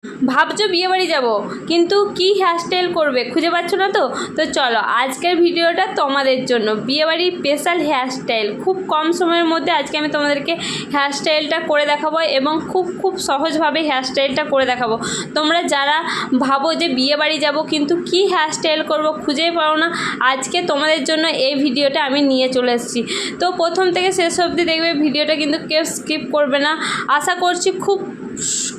ভাবছো বিয়েবাড়ি যাব, কিন্তু কি হেয়ারস্টাইল করবে খুঁজে পাচ্ছ না তো চলো আজকের ভিডিওটা তোমাদের জন্য বিয়েবাড়ির স্পেশাল হেয়ারস্টাইল। খুব কম সময়ের মধ্যে আজকে আমি তোমাদেরকে হেয়ারস্টাইলটা করে দেখাবো এবং খুব সহজভাবে হেয়ারস্টাইলটা করে দেখাবো। তোমরা যারা ভাবো যে বিয়েবাড়ি যাব কিন্তু কি হেয়ারস্টাইল করব খুঁজেই পাও না, আজকে তোমাদের জন্য এই ভিডিওটা আমি নিয়ে চলে এসেছি। তো প্রথম থেকে শেষ অবধি দেখবে ভিডিওটা, কিন্তু কেউ স্কিপ করবে না। আশা করছি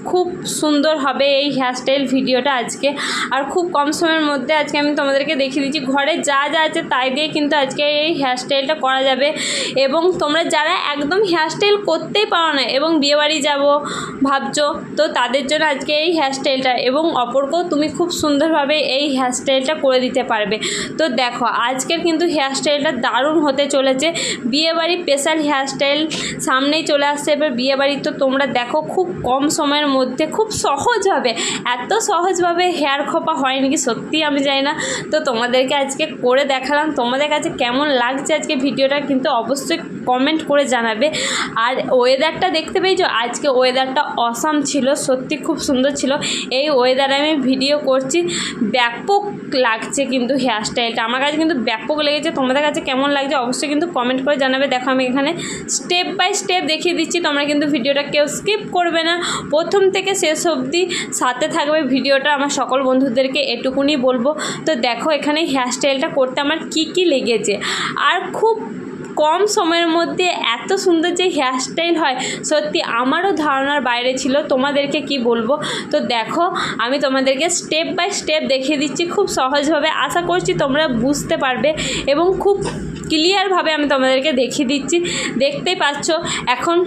খুব সুন্দর হবে এই হেয়ারস্টাইল ভিডিওটা আজকে। আর খুব কম সময়ের মধ্যে আজকে আমি তোমাদেরকে দেখিয়ে দিচ্ছি ঘরে যা আছে তাই দিয়ে কিন্তু আজকে এই হেয়ারস্টাইলটা করা যাবে। এবং তোমরা যারা একদম হেয়ারস্টাইল করতেই পারো না এবং বিয়েবাড়ি যাব ভাবছো, তো তাদের জন্য আজকে এই হেয়ারস্টাইলটা, এবং অপরকেও তুমি খুব সুন্দরভাবে এই হেয়ারস্টাইলটা করে দিতে পারবে। তো দেখো আজকের কিন্তু হেয়ারস্টাইলটা দারুণ হতে চলেছে। বিয়েবাড়ি স্পেশাল হেয়ারস্টাইল সামনেই চলে আসছে এবার বিয়েবাড়ি। তো তোমরা দেখো খুব কম সময়ের মধ্যে খুব সহজ হবে, এত সহজভাবে হেয়ার খোপা হয় নাকি সত্যি আমি জানি না। তো তোমাদেরকে আজকে করে দেখালাম, তোমাদের কাছে কেমন লাগছে আজকে ভিডিওটা কিন্তু অবশ্যই কমেন্ট করে জানাবে। আর ওয়েদারটা দেখতে পেয়েছো, আজকে ওয়েদারটা অসাম ছিল, সত্যি খুব সুন্দর ছিল। এই ওয়েদারে আমি ভিডিও করছি, ব্যাপক লাগছে কিন্তু হেয়ারস্টাইলটা আমার কাছে কিন্তু ব্যাপক লেগেছে। তোমাদের কাছে কেমন লাগছে অবশ্যই কিন্তু কমেন্ট করে জানাবে। দেখো আমি এখানে স্টেপ বাই স্টেপ দেখিয়ে দিচ্ছি, তোমরা কিন্তু ভিডিওটা কেউ স্কিপ করবে না, প্রথম থেকে শেষ অবধি সাথে থাকবে ভিডিওটা। আমার সকল বন্ধুদেরকে এটুকুনি বলবো। তো দেখো এখানে হেয়ারস্টাইলটা করতে আমার কি লেগেছে, আর খুব কম সময়ের মধ্যে এত সুন্দর যে হেয়ারস্টাইল হয় সত্যি আমারও ধারণার বাইরে ছিল। তোমাদেরকে কি বলবো, তো দেখো আমি তোমাদেরকে স্টেপ বাই স্টেপ দেখিয়ে দিচ্ছি খুব সহজভাবে। আশা করছি তোমরা বুঝতে পারবে এবং খুব ক্লিয়ারভাবে আমি তোমাদেরকে দেখিয়ে দিচ্ছি। দেখতেই পাচ্ছ এখন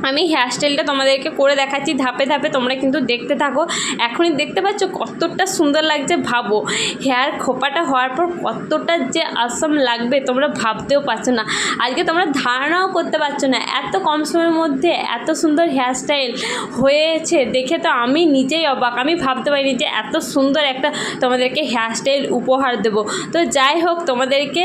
আমি হেয়ারস্টাইলটা তোমাদেরকে করে দেখাচ্ছি ধাপে ধাপে, তোমরা কিন্তু দেখতে থাকো। এখনই দেখতে পাচ্ছ কতটা সুন্দর লাগছে, ভাবো হেয়ার খোপাটা হওয়ার পর কতটা যে আসাম লাগবে তোমরা ভাবতেও পারছো না, আজকে তোমরা ধারণাও করতে পারছো না। এত কম সময়ের মধ্যে এত সুন্দর হেয়ারস্টাইল হয়েছে দেখে তো আমি নিজেই অবাক, আমি ভাবতে পারিনি যে এত সুন্দর একটা তোমাদেরকে হেয়ারস্টাইল উপহার দেবো। তো যাই হোক, তোমাদেরকে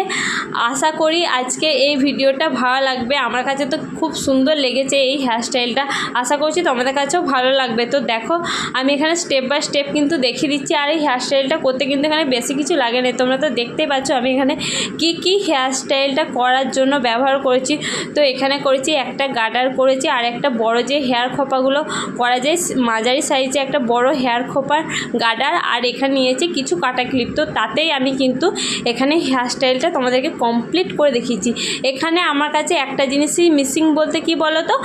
আশা করি আজকে এই ভিডিওটা ভালো লাগবে। আমার কাছে তো খুব সুন্দর লেগেছে এই হেয়ারস্টাইলটা, আশা করছি তোমাদের কাছেও ভালো লাগবে। তো দেখো আমি এখানে স্টেপ বাই স্টেপ কিন্তু দেখিয়ে দিচ্ছি। আর এই হেয়ারস্টাইলটা করতে কিন্তু এখানে বেশি কিছু লাগে না, তোমরা তো দেখতেই পাচ্ছ আমি এখানে কি হেয়ারস্টাইলটা করার জন্য ব্যবহার করেছি। তো এখানে করেছি একটা গার্ডার করেছি, আর একটা বড় যে হেয়ার খোপাগুলো করা যায় মাঝারি সাইজে একটা বড় হেয়ার খোপার গার্ডার, আর এখানে নিয়েছি কিছু কাটা ক্লিপ। তো তাতেই আমি কিন্তু এখানে হেয়ারস্টাইলটা তোমাদেরকে কমপ্লিট করে দেখিয়েছি। এখানে আমার কাছে একটা জিনিসই মিসিং বলতে কি বলো তো,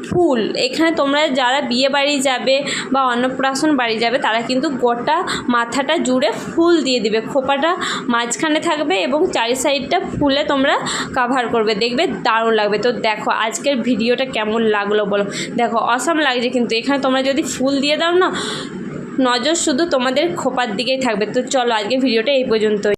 ফুল। এখানে তোমরা যারা বিয়ে বাড়ি যাবে বা অন্নপ্রাশন বাড়ি যাবে তারা কিন্তু গোটা মাথাটা জুড়ে ফুল দিয়ে দিবে, খোপাটা মাঝখানে থাকবে এবং চারি সাইডটা ফুলে তোমরা কাভার করবে, দেখবে দারুণ লাগবে। তো দেখো আজকের ভিডিওটা কেমন লাগলো বলো, দেখো অসাম লাগছে কিন্তু। এখানে তোমরা যদি ফুল দিয়ে দাও না, নজর শুধু তোমাদের খোপার দিকেই থাকবে। তো চলো আজকে ভিডিওটা এই পর্যন্তই।